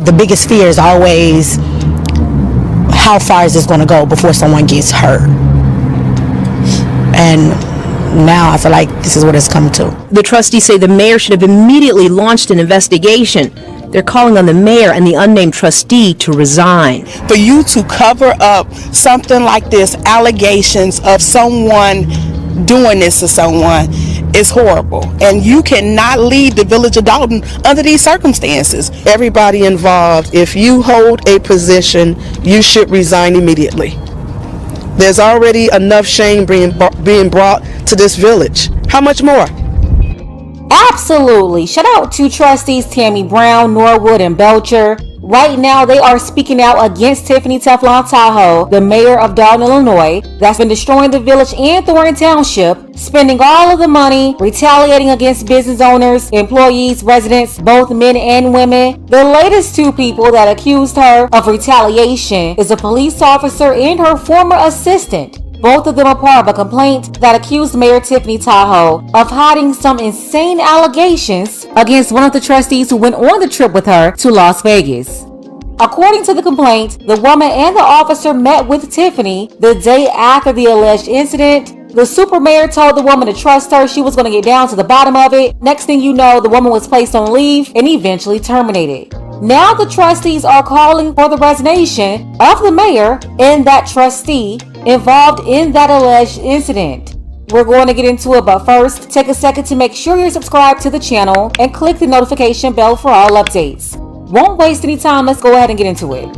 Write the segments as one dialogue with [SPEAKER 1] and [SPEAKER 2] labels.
[SPEAKER 1] The biggest fear is always, how far is this going to go before someone gets hurt? And now I feel like this is what it's come to.
[SPEAKER 2] The trustees say the mayor should have immediately launched an investigation. They're calling on the mayor and the unnamed trustee to resign.
[SPEAKER 3] For you to cover up something like this, allegations of someone doing this to someone, is horrible. And you cannot lead the village of Dalton under these circumstances. Everybody involved, if you hold a position, you should resign immediately. There's already enough shame being brought to this village. How much more?
[SPEAKER 4] Absolutely. Shout out to trustees Tammy Brown, Norwood, and Belcher. Right now, they are speaking out against Tiffany Teflon Tahoe, the mayor of Dalton, Illinois, that's been destroying the village and Thornton Township, spending all of the money, retaliating against business owners, employees, residents, both men and women. The latest two people that accused her of retaliation is a police officer and her former assistant. Both of them are part of a complaint that accused Mayor Tiffany Tahoe of hiding some insane allegations against one of the trustees who went on the trip with her to Las Vegas. According to the complaint, the woman and the officer met with Tiffany the day after the alleged incident. The super mayor told the woman to trust her. She was going to get down to the bottom of it. Next thing you know, the woman was placed on leave and eventually terminated. Now the trustees are calling for the resignation of the mayor and that trustee involved in that alleged incident. We're going to get into it, but first, take a second to make sure you're subscribed to the channel and click the notification bell for all updates. Won't waste any time, let's go ahead and get into it.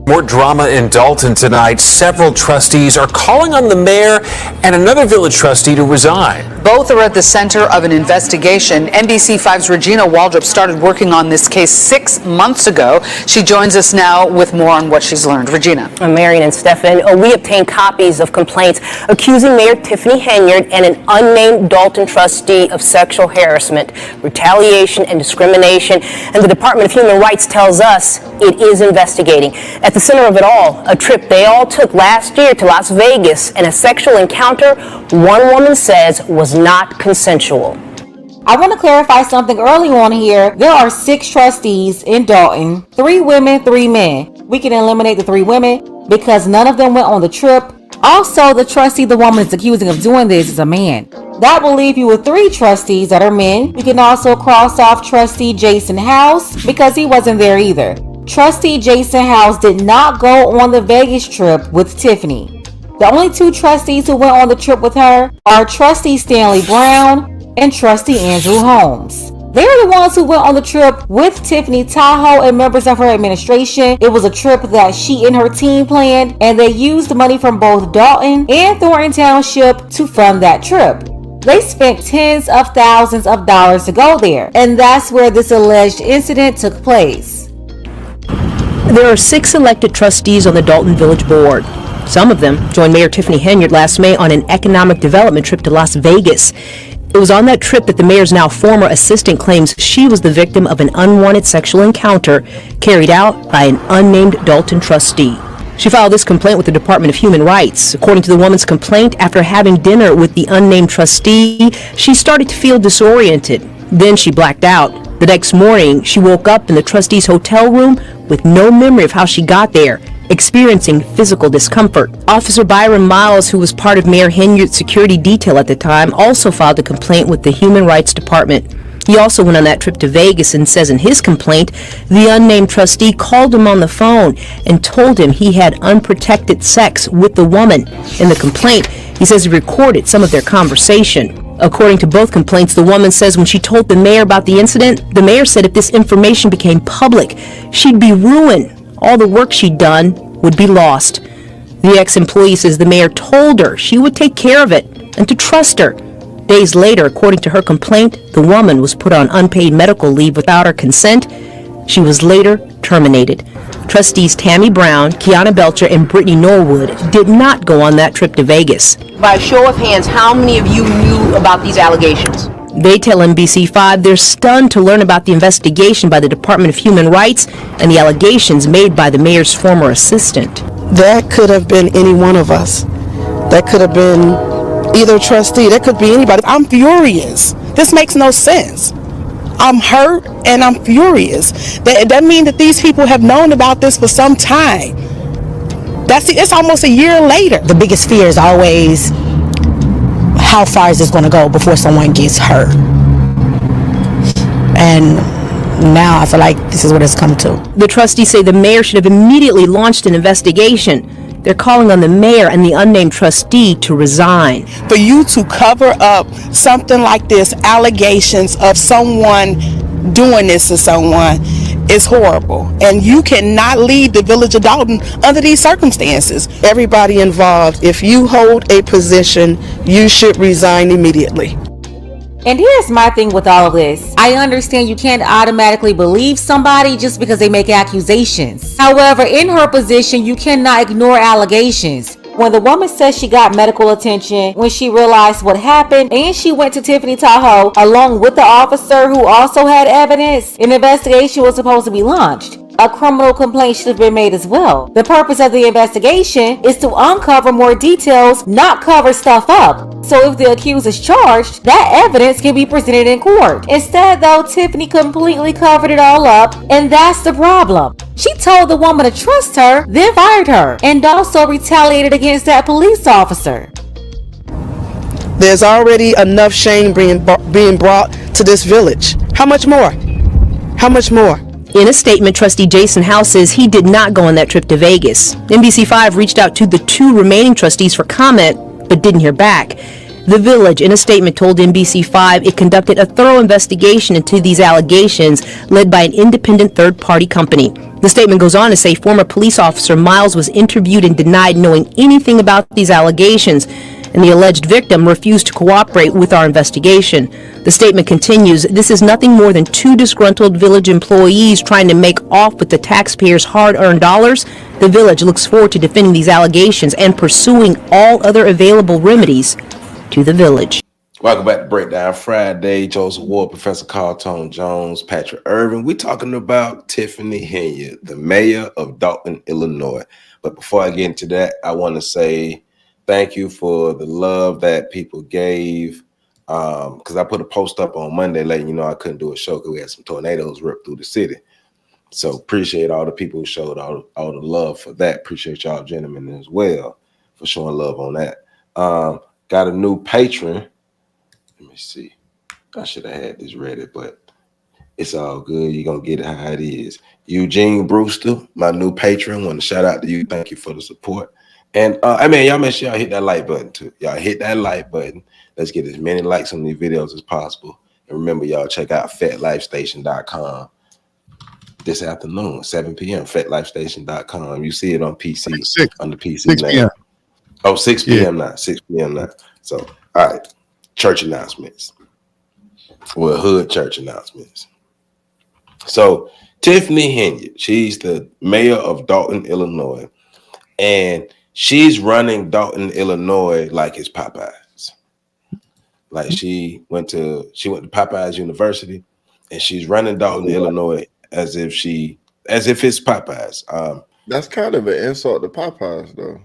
[SPEAKER 5] More drama in Dalton tonight. Several trustees are calling on the mayor and another village trustee to resign.
[SPEAKER 6] Both are at the center of an investigation. NBC5's Regina Waldrop started working on this case 6 months ago. She joins us now with more on what she's learned. Regina.
[SPEAKER 2] Marion and Stefan, we obtained copies of complaints accusing Mayor Tiffany Henyard and an unnamed Dalton trustee of sexual harassment, retaliation, and discrimination. And the Department of Human Rights tells us it is investigating. At the center of it all, a trip they all took last year to Las Vegas and a sexual encounter one woman says was not consensual.
[SPEAKER 4] I want to clarify something early on here. There are 6 trustees in Dalton, 3 women, 3 men. We can eliminate the 3 women because none of them went on the trip. Also, the trustee the woman is accusing of doing this is a man. That will leave you with 3 trustees that are men. We can also cross off trustee Jason House because he wasn't there either. Trustee Jason House did not go on the Vegas trip with Tiffany. The only 2 trustees who went on the trip with her are trustee Stanley Brown and trustee Andrew Holmes. They're the ones who went on the trip with Tiffany Tahoe and members of her administration. It was a trip that she and her team planned, and they used the money from both Dalton and Thornton Township to fund that trip. They spent tens of thousands of dollars to go there, and that's where this alleged incident took place.
[SPEAKER 2] There are 6 elected trustees on the Dalton Village Board. Some of them joined Mayor Tiffany Henyard last May on an economic development trip to Las Vegas. It was on that trip that the mayor's now former assistant claims she was the victim of an unwanted sexual encounter carried out by an unnamed Dalton trustee. She filed this complaint with the Department of Human Rights. According to the woman's complaint, after having dinner with the unnamed trustee, she started to feel disoriented. Then she blacked out. The next morning, she woke up in the trustee's hotel room with no memory of how she got there, experiencing physical discomfort. Officer Byron Miles, who was part of Mayor Henyard's security detail at the time, also filed a complaint with the Human Rights Department. He also went on that trip to Vegas and says in his complaint, the unnamed trustee called him on the phone and told him he had unprotected sex with the woman. In the complaint, he says he recorded some of their conversation. According to both complaints, the woman says when she told the mayor about the incident, the mayor said if this information became public, she'd be ruined. All the work she'd done would be lost. The ex-employee says the mayor told her she would take care of it and to trust her. Days later, according to her complaint, the woman was put on unpaid medical leave without her consent. She was later terminated. Trustees Tammy Brown, Kiana Belcher, and Brittany Norwood did not go on that trip to Vegas.
[SPEAKER 7] By a show of hands, how many of you knew about these allegations?
[SPEAKER 2] They tell NBC5 they're stunned to learn about the investigation by the Department of Human Rights and the allegations made by the mayor's former assistant.
[SPEAKER 3] That could have been any one of us. That could have been either trustee. That could be anybody. I'm furious. This makes no sense. I'm hurt and I'm furious. That means that these people have known about this for some time. It's almost a year later.
[SPEAKER 1] The biggest fear is always, how far is this going to go before someone gets hurt? And now I feel like this is what it's come to.
[SPEAKER 2] The trustees say the mayor should have immediately launched an investigation. They're calling on the mayor and the unnamed trustee to resign.
[SPEAKER 3] For you to cover up something like this, allegations of someone doing this to someone, is horrible. And you cannot lead the village of Dalton under these circumstances. Everybody involved, if you hold a position, you should resign immediately.
[SPEAKER 4] And here's my thing with all of this. I understand you can't automatically believe somebody just because they make accusations. However, in her position, you cannot ignore allegations. When the woman says she got medical attention, when she realized what happened, and she went to Tiffany Tahoe along with the officer who also had evidence, an investigation was supposed to be launched. A criminal complaint should have been made as well. The purpose of the investigation is to uncover more details, not cover stuff up. So if the accused is charged, that evidence can be presented in court. Instead though, Tiffany completely covered it all up, and that's the problem. She told the woman to trust her, then fired her, and also retaliated against that police officer.
[SPEAKER 3] There's already enough shame being brought to this village. How much more? How much more?
[SPEAKER 2] In a statement, Trustee Jason House says he did not go on that trip to Vegas. NBC5 reached out to the 2 remaining trustees for comment, but didn't hear back. The village, in a statement, told NBC5 it conducted a thorough investigation into these allegations led by an independent third-party company. The statement goes on to say former police officer Miles was interviewed and denied knowing anything about these allegations, and the alleged victim refused to cooperate with our investigation. The statement continues, this is nothing more than 2 disgruntled village employees trying to make off with the taxpayers' hard-earned dollars. The village looks forward to defending these allegations and pursuing all other available remedies to the village.
[SPEAKER 8] Welcome back to Breakdown Friday. Joseph Ward, Professor Carlton Jones, Patrick Irvin. We're talking about Tiffany Henyard, the mayor of Dalton, Illinois. But before I get into that, I want to say thank you for the love that people gave. Because I put a post up on Monday letting you know I couldn't do a show because we had some tornadoes rip through the city. So appreciate all the people who showed all the love for that. Appreciate y'all gentlemen as well for showing love on that. Got a new patron. Let me see. I should have had this ready, but it's all good. You're going to get it how it is. Eugene Brewster, my new patron. Want to shout out to you. Thank you for the support. And y'all make sure y'all hit that like button too. Y'all hit that like button. Let's get as many likes on these videos as possible. And remember, y'all check out FetLifeStation.com this afternoon, 7 p.m. FetLifeStation.com. You see it on PC, on the PC
[SPEAKER 9] 6
[SPEAKER 8] now.
[SPEAKER 9] p.m.
[SPEAKER 8] Oh, 6 p.m. now. 6 p.m. now. So, all right. Church announcements. Well, hood church announcements. So, Tiffany Henyard, she's the mayor of Dalton, Illinois. And she's running Dalton, Illinois like it's Popeyes. Like she went to Popeyes University, and she's running Dalton, Illinois as if it's Popeyes.
[SPEAKER 9] That's kind of an insult to Popeyes, though.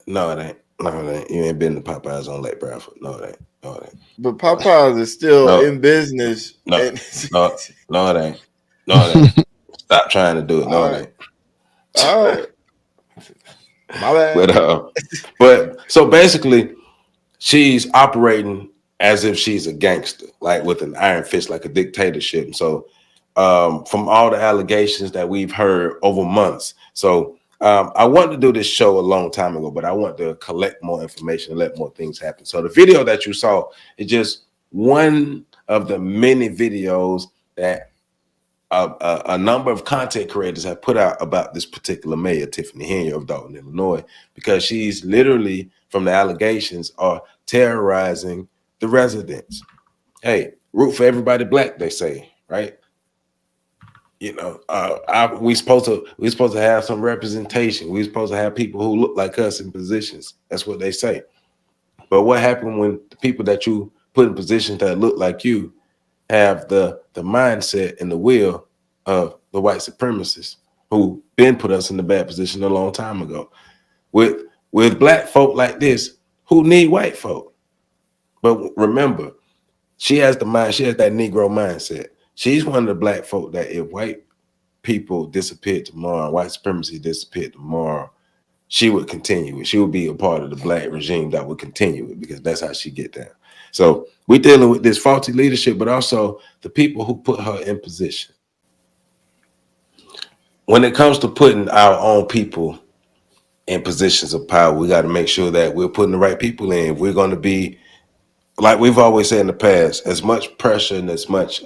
[SPEAKER 8] No, it ain't. No, it ain't. You ain't been to Popeyes on Lake Bradford. No, it ain't. No, it ain't.
[SPEAKER 9] But Popeyes is still in business.
[SPEAKER 8] No, it ain't. No, it ain't. Stop trying to do it. No, it ain't.
[SPEAKER 9] All right. My bad.
[SPEAKER 8] But so basically, she's operating as if she's a gangster, like with an iron fist, like a dictatorship. And so from all the allegations that we've heard over months. So I wanted to do this show a long time ago, but I want to collect more information and let more things happen. So the video that you saw is just one of the many videos that a number of content creators have put out about this particular mayor, Tiffany Henyard of Dalton, Illinois, because she's literally, from the allegations, are terrorizing the residents. Hey, root for everybody black, they say, right? You know, we supposed to have some representation. We supposed to have people who look like us in positions. That's what they say. But what happened when the people that you put in positions that look like you have the mindset and the will of the white supremacists who been put us in the bad position a long time ago? With black folk like this who need white folk. But remember, She has the mind. She has that Negro mindset. She's one of the black folk that if white people disappeared tomorrow, white supremacy disappeared tomorrow, she would continue it. She would be a part of the black regime that would continue it because that's how she get down. So we're dealing with this faulty leadership, but also the people who put her in position. When it comes to putting our own people in positions of power, we got to make sure that we're putting the right people in. We're going to be, like we've always said in the past, as much pressure and as much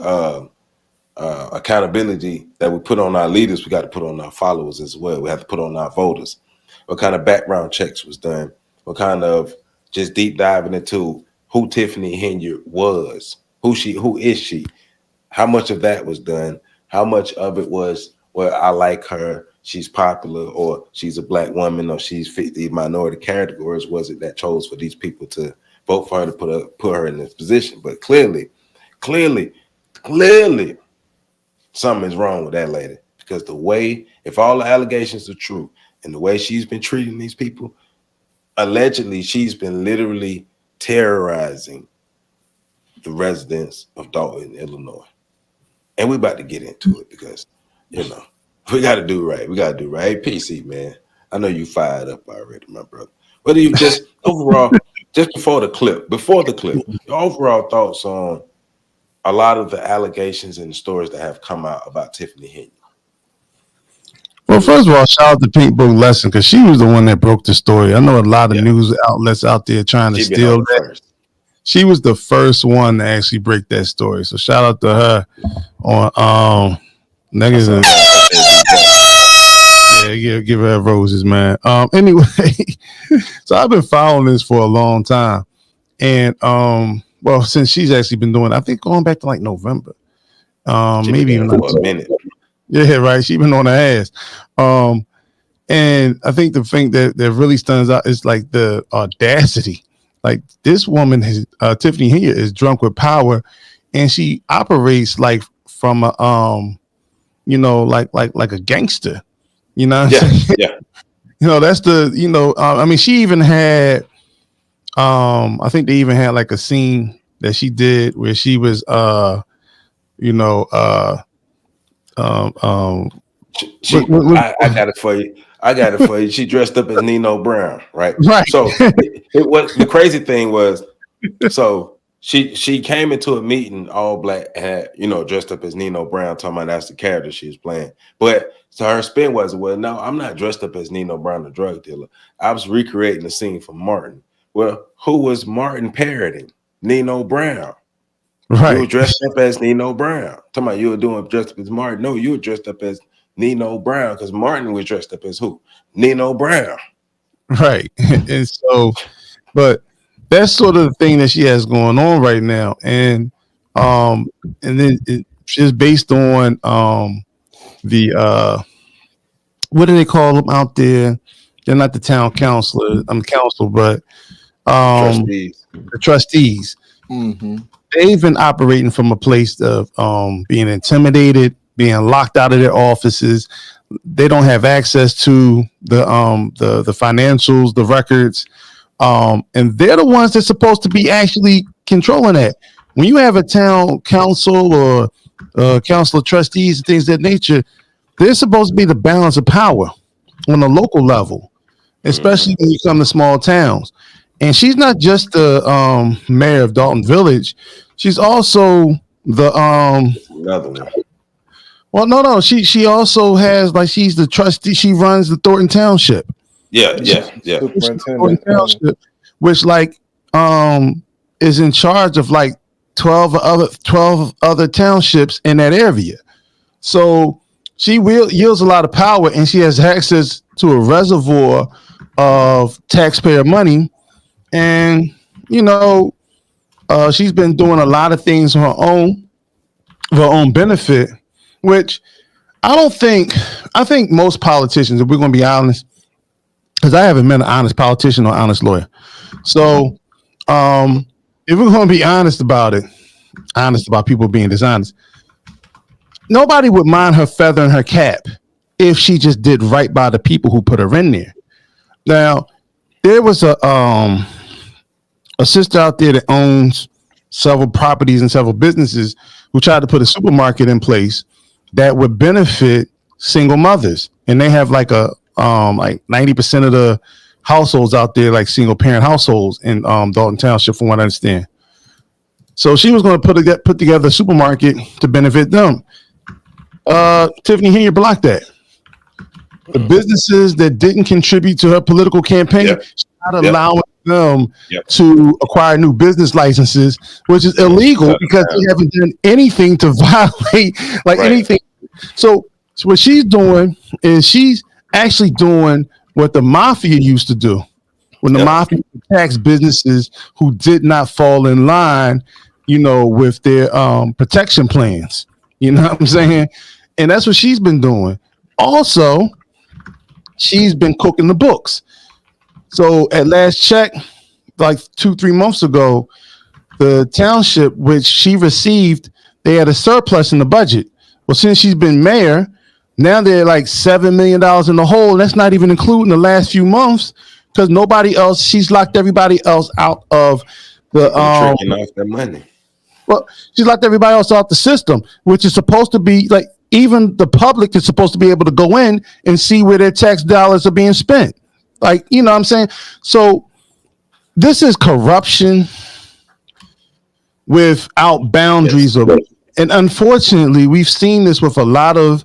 [SPEAKER 8] accountability that we put on our leaders, we got to put on our followers as well. We have to put on our voters. What kind of background checks was done? What kind of just deep diving into who Tiffany Henyard was, who is she? How much of that was done? How much of it was, well, I like her, she's popular, or she's a black woman, or she's fit the minority categories? Was it that chose for these people to vote for her to put her in this position? But clearly, something is wrong with that lady, because the way, if all the allegations are true and the way she's been treating these people, allegedly she's been literally terrorizing the residents of Dalton, Illinois. And we're about to get into it because, you know, we got to do right. We got to do right. Hey, PC, man, I know you fired up already, my brother. What do you just overall, just before the clip, your overall thoughts on a lot of the allegations and the stories that have come out about Tiffany Henyard?
[SPEAKER 10] Well, first of all, shout out to Pink Book Lesson, because she was the one that broke the story. I know a lot of news outlets out there trying to steal that. First. She was the first one to actually break that story. So shout out to her on niggas. Yeah, give her roses, man. Anyway, so I've been following this for a long time. And well, since she's actually been doing, I think going back to like November. Maybe even for a minute. Yeah, right. She's been on her ass. And I think the thing that really stands out is like the audacity. Like this woman Tiffany Henyard is drunk with power, and she operates like from a you know, like a gangster. You know what I'm saying? Yeah. You know, that's the, you know, I mean, she even had I think they even had like a scene that she did where she was you know, I
[SPEAKER 8] got it for you. She dressed up as Nino Brown, right? Right. So it was, the crazy thing was, so she came into a meeting all black, had, you know, dressed up as Nino Brown, talking about that's the character she was playing. But so her spin was, well, no, I'm not dressed up as Nino Brown, the drug dealer. I was recreating the scene from Martin. Well, who was Martin parroting? Nino Brown. Right. You were dressed up as Nino Brown. Talking about you were doing dressed up as Martin. No, you were dressed up as Nino Brown, because Martin was dressed up as who? Nino Brown.
[SPEAKER 10] Right. And so, but that's sort of the thing that she has going on right now. And then it's based on the what do they call them out there? They're not the town councilor, council, but the trustees. Mm-hmm. They've been operating from a place of being intimidated, being locked out of their offices. They don't have access to the financials, the records, and they're the ones that's supposed to be actually controlling that. When you have a town council or council of trustees and things of that nature, they're supposed to be the balance of power on the local level, especially when you come to small towns. And she's not just the mayor of Dalton Village; she's also the
[SPEAKER 8] another one.
[SPEAKER 10] Well, no. She also has, like, she's the trustee. She runs the Thornton Township.
[SPEAKER 8] Yeah.
[SPEAKER 10] Thornton Township, which like is in charge of like 12 other townships in that area. So she yields a lot of power, and she has access to a reservoir of taxpayer money. And you know, she's been doing a lot of things on her own benefit, which I think most politicians, if we're going to be honest, because I haven't met an honest politician or honest lawyer. So if we're going to be honest about people being dishonest, nobody would mind her feathering her cap if she just did right by the people who put her in there. Now, there was a sister out there that owns several properties and several businesses who tried to put a supermarket in place that would benefit single mothers. And they have like a like 90% of the households out there, like single parent households in Dalton Township, from what I understand. So she was going to put together a supermarket to benefit them. Tiffany Henry blocked that. The businesses that didn't contribute to her political campaign, she's not allowing them to acquire new business licenses, which is illegal because they haven't done anything to violate anything. So what she's doing is she's actually doing what the mafia used to do. When the mafia taxed businesses who did not fall in line, with their protection plans. You know what I'm saying? And that's what she's been doing. Also, she's been cooking the books. So at last check, like 2-3 months ago, the township, which she received, they had a surplus in the budget. Well, since she's been mayor, now they're like $7 million in the hole. That's not even including the last few months, because she's locked everybody else out of the
[SPEAKER 9] tricking off that money.
[SPEAKER 10] Well, she's locked everybody else out the system, which is supposed to be like, even the public is supposed to be able to go in and see where their tax dollars are being spent. Like, you know what I'm saying? So this is corruption without boundaries. And unfortunately, we've seen this with a lot of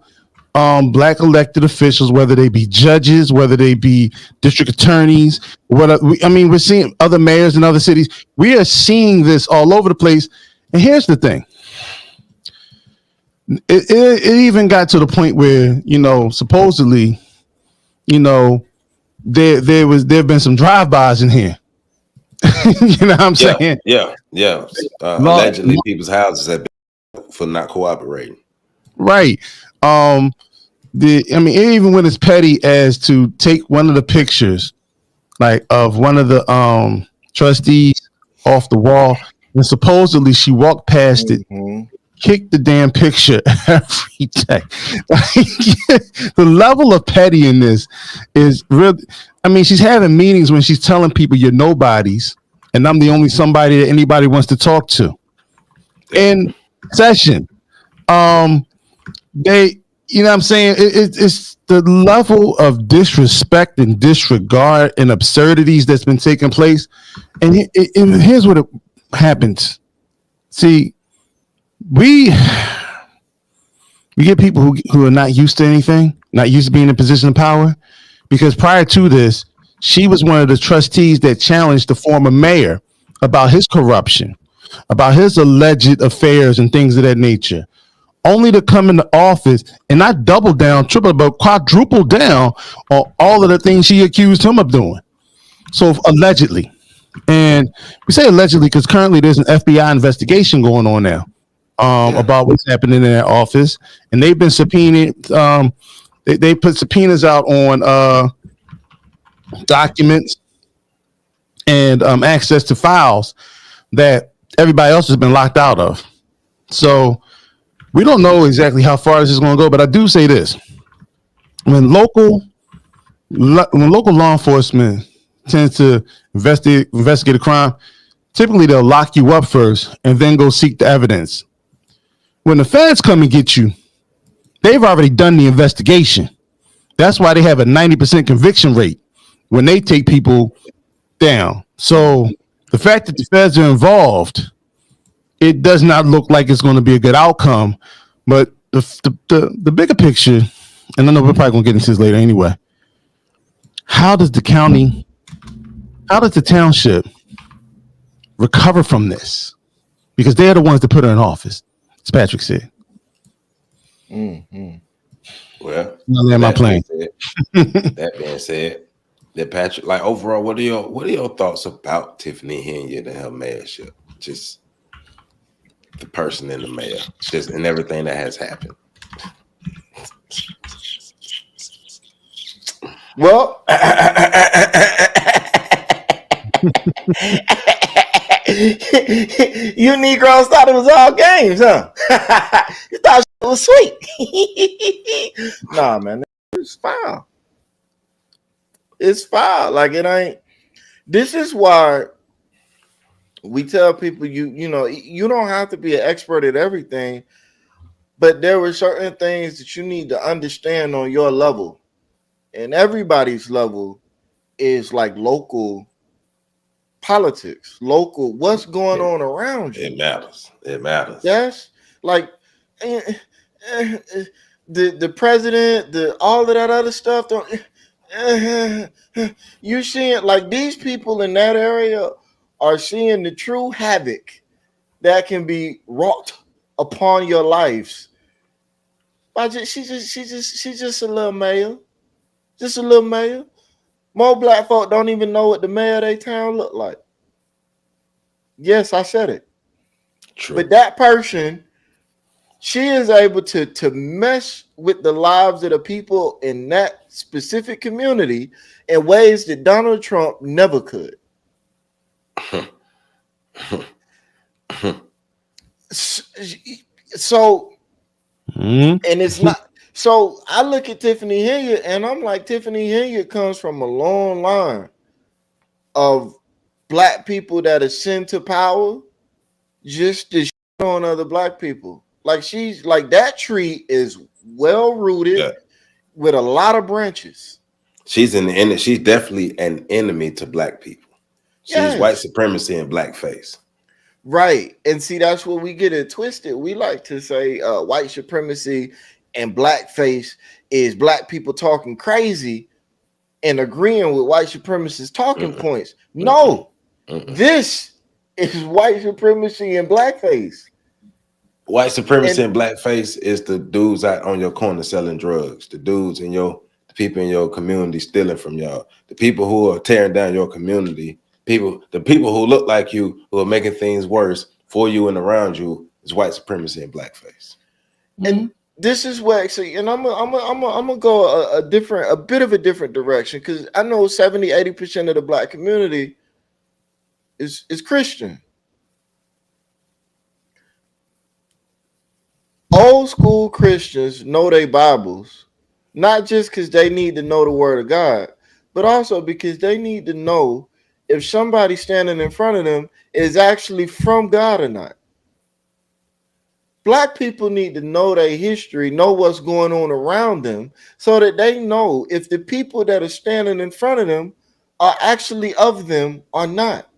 [SPEAKER 10] black elected officials, whether they be judges, whether they be district attorneys, we're seeing other mayors in other cities. We are seeing this all over the place. And here's the thing. It even got to the point where, supposedly, there have been some drive-bys in here. You know what I'm saying?
[SPEAKER 9] Yeah. Allegedly, people's houses have been for not cooperating.
[SPEAKER 10] Right. It even went as petty as to take one of the pictures, like of one of the trustees off the wall, and supposedly she walked past it, kicked the damn picture every day. The level of petty in this is real. She's having meetings when she's telling people you're nobodies, and I'm the only somebody that anybody wants to talk to. In session, you know what I'm saying? It's the level of disrespect and disregard and absurdities that's been taking place. And here's what happens. See, we get people who are not used to anything, not used to being in a position of power, because prior to this, she was one of the trustees that challenged the former mayor about his corruption, about his alleged affairs and things of that nature, only to come into office and not double down, triple, but quadruple down on all of the things she accused him of doing. So allegedly. And we say allegedly because currently there's an FBI investigation going on now about what's happening in that office. And they've been subpoenaed. They put subpoenas out on documents and access to files that everybody else has been locked out of. So we don't know exactly how far this is going to go, but I do say this: when local law enforcement tends to investigate a crime, typically they'll lock you up first and then go seek the evidence. When the feds come and get you, they've already done the investigation. That's why they have a 90% conviction rate when they take people down. So the fact that the feds are involved, it does not look like it's going to be a good outcome. But the bigger picture, and I know we're probably going to get into this later anyway, how does the township recover from this? Because they're the ones that put her in office, as Patrick said.
[SPEAKER 9] Well,
[SPEAKER 10] my plane.
[SPEAKER 9] That being said, that Patrick, like overall, what are your thoughts about Tiffany Henry and her mayorship? Just the person in the mayor, just and everything that has happened.
[SPEAKER 11] Well, you Negroes thought it was all games, huh? You thought it was sweet. Nah, man, it's foul. It's foul. Like, it ain't. This is why We tell people you know you don't have to be an expert at everything, but there were certain things that you need to understand on your level, and everybody's level is like local politics, local what's going on around you.
[SPEAKER 9] It matters. It matters.
[SPEAKER 11] Yes, like eh, eh, the president, the all of that other stuff. Don't you seeing like these people in that area are seeing the true havoc that can be wrought upon your lives. By she's just a little mayor, just a little mayor. More black folk don't even know what the mayor of their town look like. Yes, I said it.
[SPEAKER 9] True.
[SPEAKER 11] But that person, she is able to mess with the lives of the people in that specific community in ways that Donald Trump never could. So, and it's not. So I look at Tiffany Hilliard and I'm like, Tiffany Hilliard comes from a long line of black people that ascend to power just to shit on other black people. Like she's like that tree is well rooted with a lot of branches.
[SPEAKER 9] She's she's definitely an enemy to black people. She's white supremacy and blackface.
[SPEAKER 11] Right. And see, that's where we get it twisted. We like to say white supremacy and blackface is black people talking crazy and agreeing with white supremacists' talking points. No, this is white supremacy and blackface.
[SPEAKER 9] White supremacy and blackface is the dudes out on your corner selling drugs, the dudes in the people in your community stealing from y'all, the people who are tearing down your community, the people who look like you, who are making things worse for you and around you, is white supremacy and blackface.
[SPEAKER 11] And this is where actually, and I'm gonna go a bit of a different direction, because I know 70-80% of the black community is Christian. Old school Christians know their Bibles, not just because they need to know the word of God, but also because they need to know if somebody standing in front of them is actually from God or not. Black people need to know their history, know what's going on around them, so that they know if the people that are standing in front of them are actually of them or not.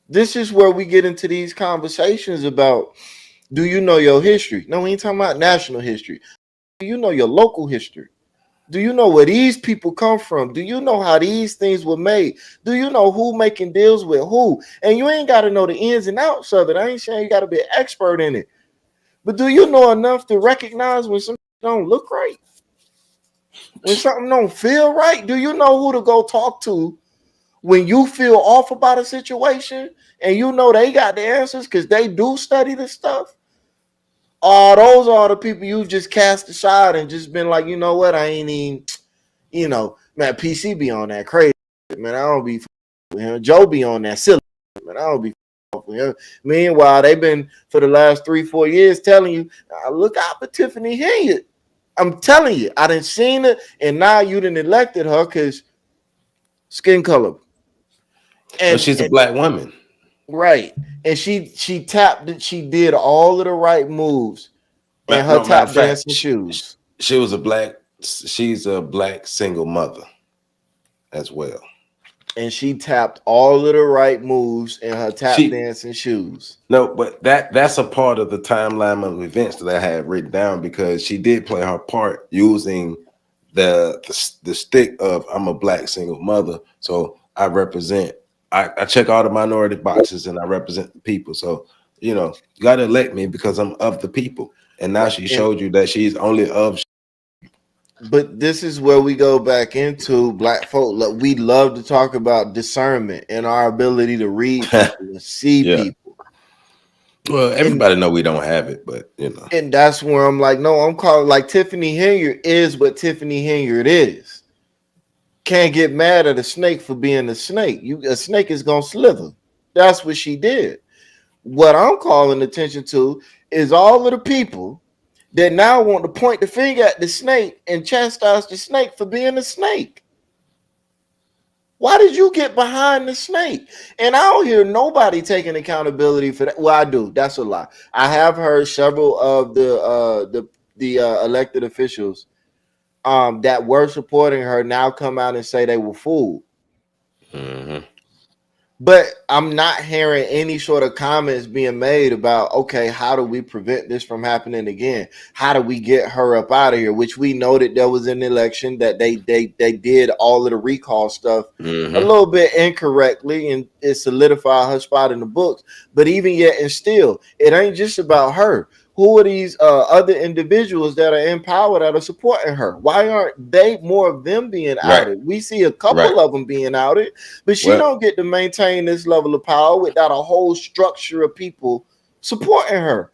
[SPEAKER 11] This is where we get into these conversations about, do you know your history? No, we ain't talking about national history. Do you know your local history? Do you know where these people come from? Do you know how these things were made? Do you know who making deals with who? And you ain't got to know the ins and outs of it. I ain't saying you got to be an expert in it. But do you know enough to recognize when something don't look right? When something don't feel right? Do you know who to go talk to when you feel off about a situation and you know they got the answers because they do study this stuff? Those are the people you've just cast aside and just been like, you know what, I ain't even, man, PC be on that crazy, man, I don't be with him. Joe be on that silly, man, I don't be with him. Meanwhile, they've been for the last 3-4 years telling you, look out for Tiffany Hilliard. I'm telling you, I done seen it, and now you done elected her because skin color.
[SPEAKER 9] And she's a black woman.
[SPEAKER 11] Right. And she did all of the right moves in her tap dancing shoes.
[SPEAKER 9] She's a black single mother as well.
[SPEAKER 11] And she tapped all of the right moves in her tap dancing shoes.
[SPEAKER 9] No, but that's a part of the timeline of events that I had written down, because she did play her part using the stick of I'm a black single mother. So I represent, I check all the minority boxes and I represent the people. So, you got to elect me because I'm of the people. And now she showed you that she's only of.
[SPEAKER 11] But this is where we go back into black folk. Look, we love to talk about discernment and our ability to read people and see people.
[SPEAKER 9] Well, everybody know we don't have it, but
[SPEAKER 11] And that's where I'm like, no, I'm calling like Tiffany Hilliard is what Tiffany Hilliard is. Can't get mad at a snake for being a snake. A snake is gonna slither. That's what she did. What I'm calling attention to is all of the people that now want to point the finger at the snake and chastise the snake for being a snake. Why did you get behind the snake? And I don't hear nobody taking accountability for that. Well, I do. That's a lie. I have heard several of the elected officials that were supporting her now come out and say they were fooled.
[SPEAKER 9] Mm-hmm.
[SPEAKER 11] But I'm not hearing any sort of comments being made about, okay, how do we prevent this from happening again? How do we get her up out of here? Which we know that there was an election that they did all of the recall stuff a little bit incorrectly, and it solidified her spot in the books. But even yet and still, it ain't just about her. Who are these other individuals that are in power that are supporting her? Why aren't they more of them being outed? We see a couple of them being outed, but she don't get to maintain this level of power without a whole structure of people supporting her.